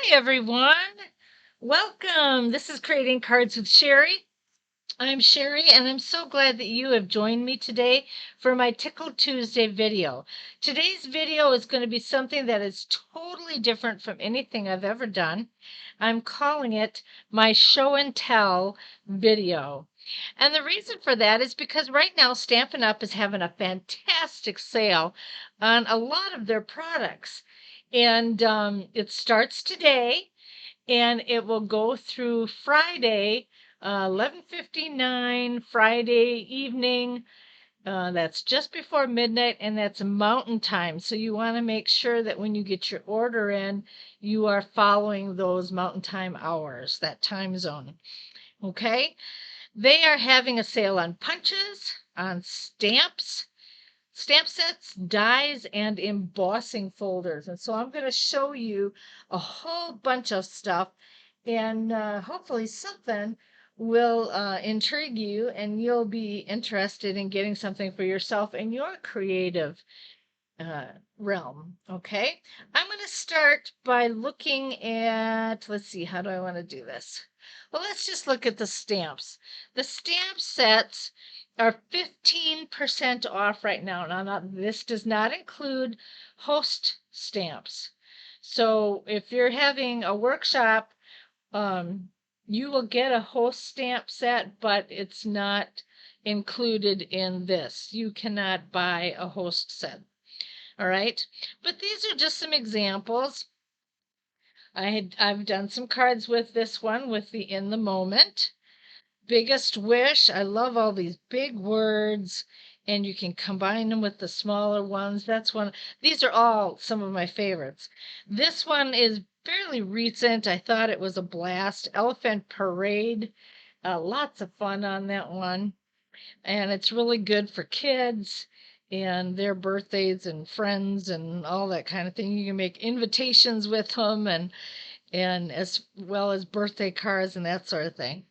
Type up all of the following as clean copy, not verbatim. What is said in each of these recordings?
Hi, everyone. Welcome. This is Creating Cards with Sherry. I'm Sherry, and I'm so glad that you have joined me today for my Tickled Tuesday video. Today's video is going to be something that is totally different from anything I've ever done. I'm calling it my show and tell video. And the reason for that is because right now Stampin' Up! Is having a fantastic sale on a lot of their products. And it starts today and it will go through Friday, 11:59 Friday evening. That's just before midnight, and that's Mountain Time. So you want to make sure that when you get your order in, you are following those Mountain Time hours, that time zone. Okay? They are having a sale on punches, on stamps, stamp sets, dies, and embossing folders. And so I'm going to show you a whole bunch of stuff, and hopefully something will intrigue you and you'll be interested in getting something for yourself in your creative uh, realm. Okay, I'm going to start by looking at, let's see, how do I want to do this? Well, let's just look at the stamps. The stamp sets are 15% off right now. Now, this does not include host stamps. So if you're having a workshop, you will get a host stamp set, but it's not included in this. You cannot buy a host set. All right, but these are just some examples. I've done some cards with this one with the In the Moment. Biggest Wish. I love all these big words, and you can combine them with the smaller ones. That's one. These are all some of my favorites. This one is fairly recent. I thought it was a blast. Elephant Parade. Lots of fun on that one, and it's really good for kids and their birthdays and friends and all that kind of thing. You can make invitations with them and as well as birthday cards and that sort of thing.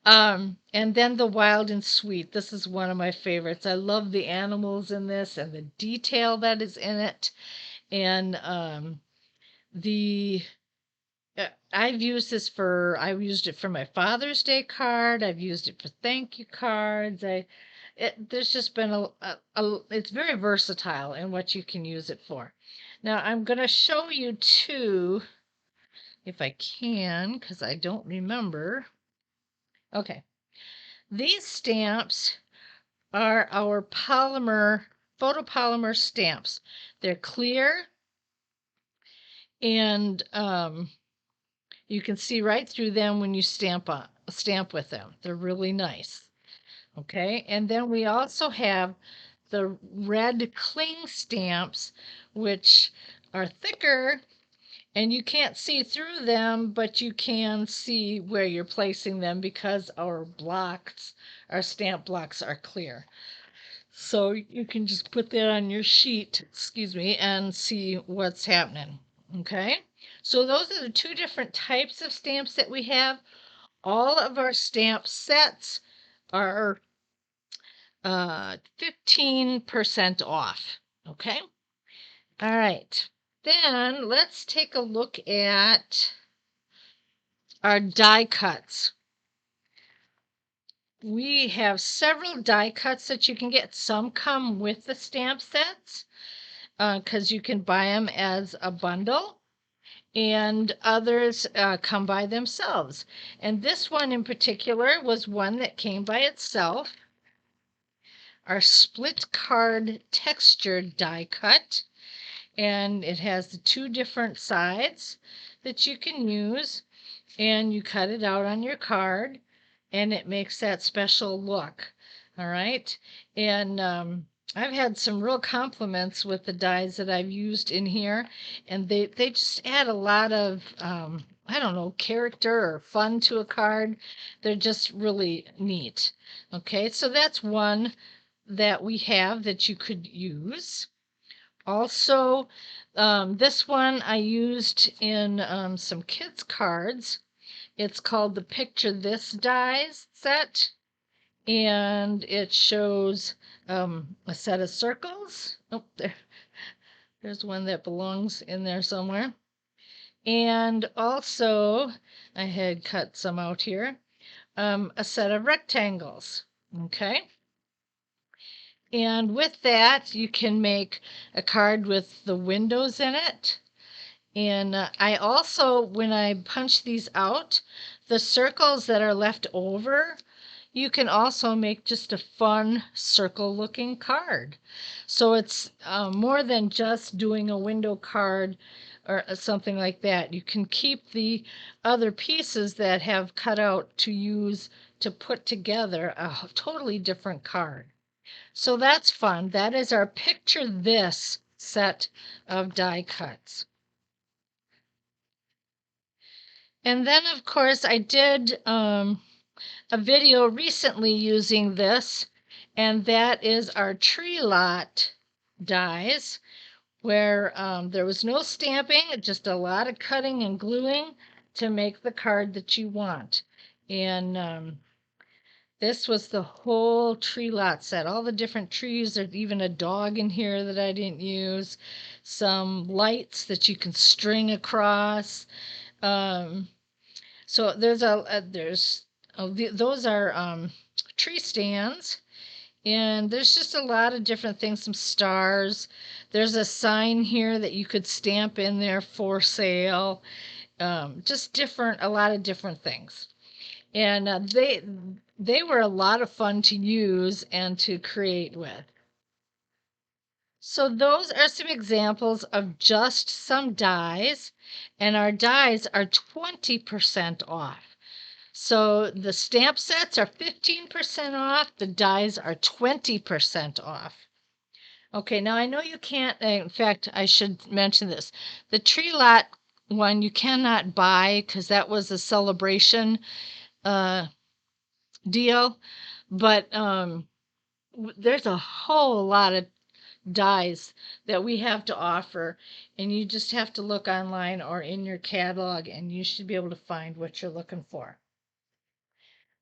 And then the Wild and Sweet. This is one of my favorites. I love the animals in this and the detail that is in it. And the I've used it for my Father's Day card. I've used it for thank you cards. There's just been it's very versatile in what you can use it for. Now I'm going to show you two, if I can, because I don't remember. Okay. These stamps are our photopolymer stamps. They're clear, and you can see right through them when you stamp with them. They're really nice. Okay, and then we also have the red cling stamps, which are thicker and you can't see through them, but you can see where you're placing them because our stamp blocks are clear. So you can just put that on your sheet, excuse me, and see what's happening. Okay, so those are the two different types of stamps that we have. All of our stamp sets are 15% off. Okay. All right. Then let's take a look at our die cuts. We have several die cuts that you can get. Some come with the stamp sets because you can buy them as a bundle, and others come by themselves. And this one in particular was one that came by itself. Our split card textured die cut, and it has the two different sides that you can use, and you cut it out on your card and it makes that special look. All right, and I've had some real compliments with the dies that I've used in here, and they just add a lot of I don't know, character or fun to a card. They're just really neat. Okay, so that's one that we have that you could use. Also, this one I used in some kids' cards. It's called the Picture This Dies set, and it shows a set of circles. Oh, there's one that belongs in there somewhere. And also, I had cut some out here, a set of rectangles. Okay. And with that, you can make a card with the windows in it. And I also, when I punch these out, the circles that are left over, you can also make just a fun circle looking card. So it's more than just doing a window card or something like that. You can keep the other pieces that have cut out to use to put together a totally different card. So that's fun. That is our Picture This set of die cuts. And then, of course, I did a video recently using this, and that is our tree lot dies, where there was no stamping, just a lot of cutting and gluing to make the card that you want. And this was the whole tree lot set, all the different trees. There's even a dog in here that I didn't use, some lights that you can string across. Um, so those are tree stands, and there's just a lot of different things, some stars. There's a sign here that you could stamp in there, for sale. Just a lot of different things. And they were a lot of fun to use and to create with. So those are some examples of just some dies, and our dies are 20% off. So the stamp sets are 15% off, the dies are 20% off. Okay, now I know you can't, in fact, I should mention this. The tree lot one you cannot buy because that was a celebration uh, deal, but there's a whole lot of dies that we have to offer, and you just have to look online or in your catalog, and you should be able to find what you're looking for.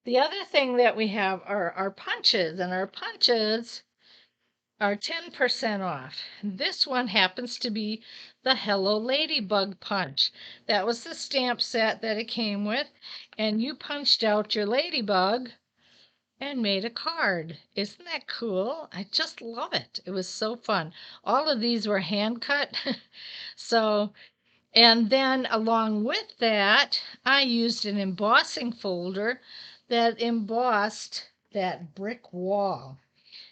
The other thing that we have are our punches, and our punches are 10% off. This one happens to be the Hello Ladybug punch. That was the stamp set that it came with, and you punched out your ladybug and made a card. Isn't that cool? I just love it. It was so fun. All of these were hand cut. So, and then along with that, I used an embossing folder that embossed that brick wall.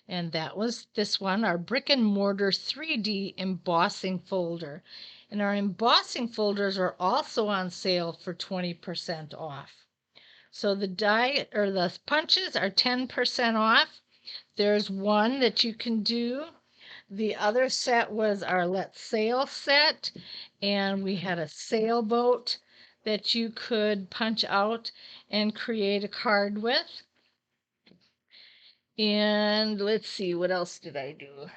And that was this one, our brick and mortar 3D embossing folder. And our embossing folders are also on sale for 20% off. So the die or the punches are 10% off. There's one that you can do. The other set was our Let's Sail set, and we had a sailboat that you could punch out and create a card with. And let's see, what else did I do?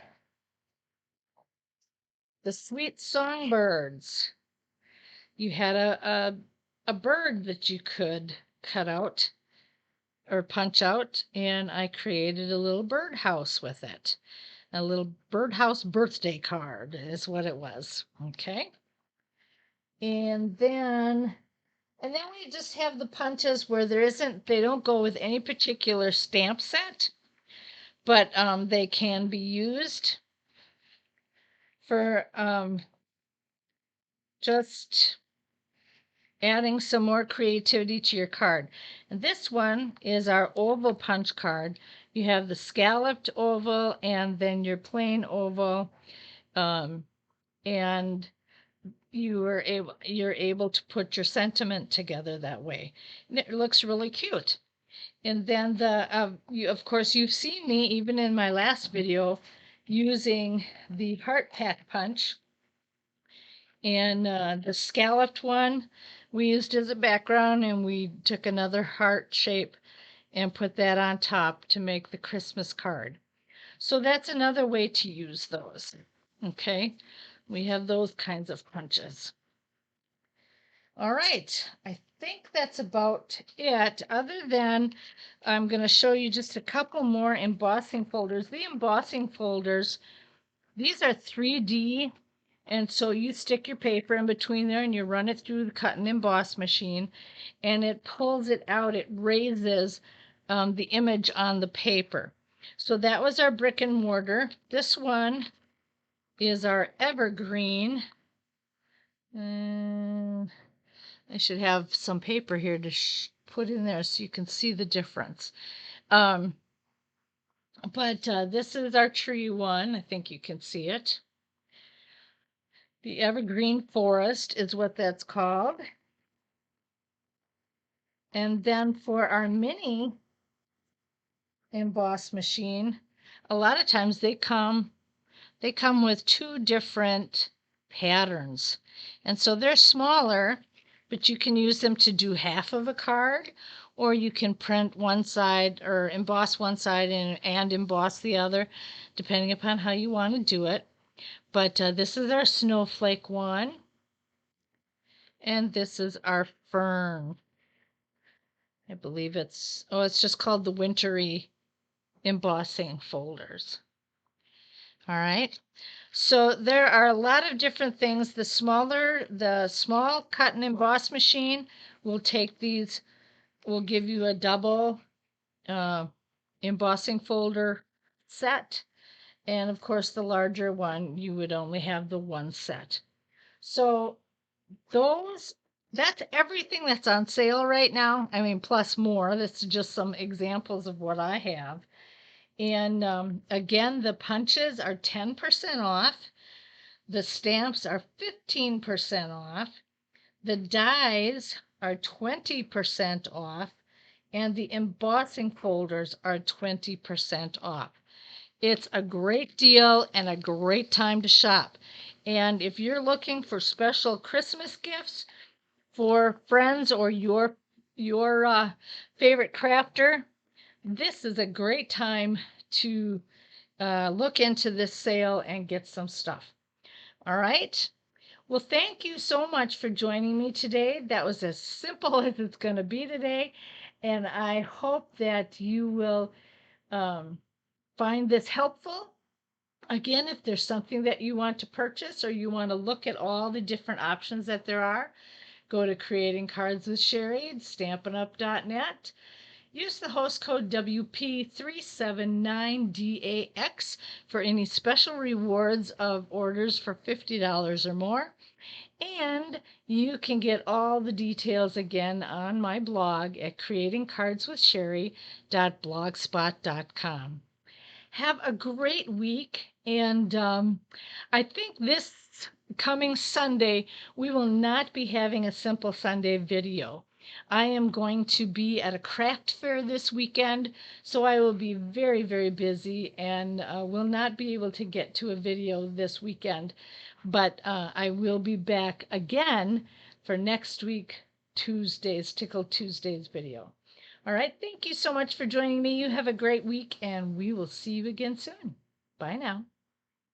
The Sweet Songbirds. You had a bird that you could cut out or punch out, and I created a little birdhouse with it. A little birdhouse birthday card is what it was. Okay. And then we just have the punches where they don't go with any particular stamp set, but they can be used for just adding some more creativity to your card. And this one is our oval punch card. You have the scalloped oval and then your plain oval, and you're able to put your sentiment together that way, and it looks really cute. And then of course you've seen me even in my last video using the heart pack punch, and the scalloped one we used as a background, and we took another heart shape and put that on top to make the Christmas card. So that's another way to use those. Okay, we have those kinds of punches. All right, I think that's about it, other than I'm going to show you just a couple more embossing folders. The embossing folders, these are 3D And so you stick your paper in between there and you run it through the cut and emboss machine, and it pulls it out. It raises the image on the paper. So that was our brick and mortar. This one is our evergreen. And I should have some paper here to put in there so you can see the difference. But this is our tree one. I think you can see it. The evergreen forest is what that's called. And then for our mini emboss machine, a lot of times they come with two different patterns. And so they're smaller, but you can use them to do half of a card, or you can print one side or emboss one side and emboss the other, depending upon how you want to do it. But this is our snowflake one, and this is our fern. I believe it's just called the wintry embossing folders. All right. So there are a lot of different things. The small cut and emboss machine will take these, will give you a double embossing folder set. And of course, the larger one, you would only have the one set. So that's everything that's on sale right now. I mean, plus more. That's just some examples of what I have. And again, the punches are 10% off. The stamps are 15% off. The dies are 20% off. And the embossing folders are 20% off. It's a great deal and a great time to shop. And if you're looking for special Christmas gifts for friends or your favorite crafter, this is a great time to look into this sale and get some stuff. All right. Well, thank you so much for joining me today. That was as simple as it's going to be today. And I hope that you will find this helpful. Again, if there's something that you want to purchase or you want to look at all the different options that there are, go to Creating Cards with Sherry at stampinup.net. Use the host code WP379DAX for any special rewards of orders for $50 or more. And you can get all the details again on my blog at creatingcardswithsherry.blogspot.com. Have a great week, and I think this coming Sunday we will not be having a Simple Sunday video. I am going to be at a craft fair this weekend, so I will be very, very busy and will not be able to get to a video this weekend. But I will be back again for next week, Tickled Tuesdays video. All right, thank you so much for joining me. You have a great week, and we will see you again soon. Bye now.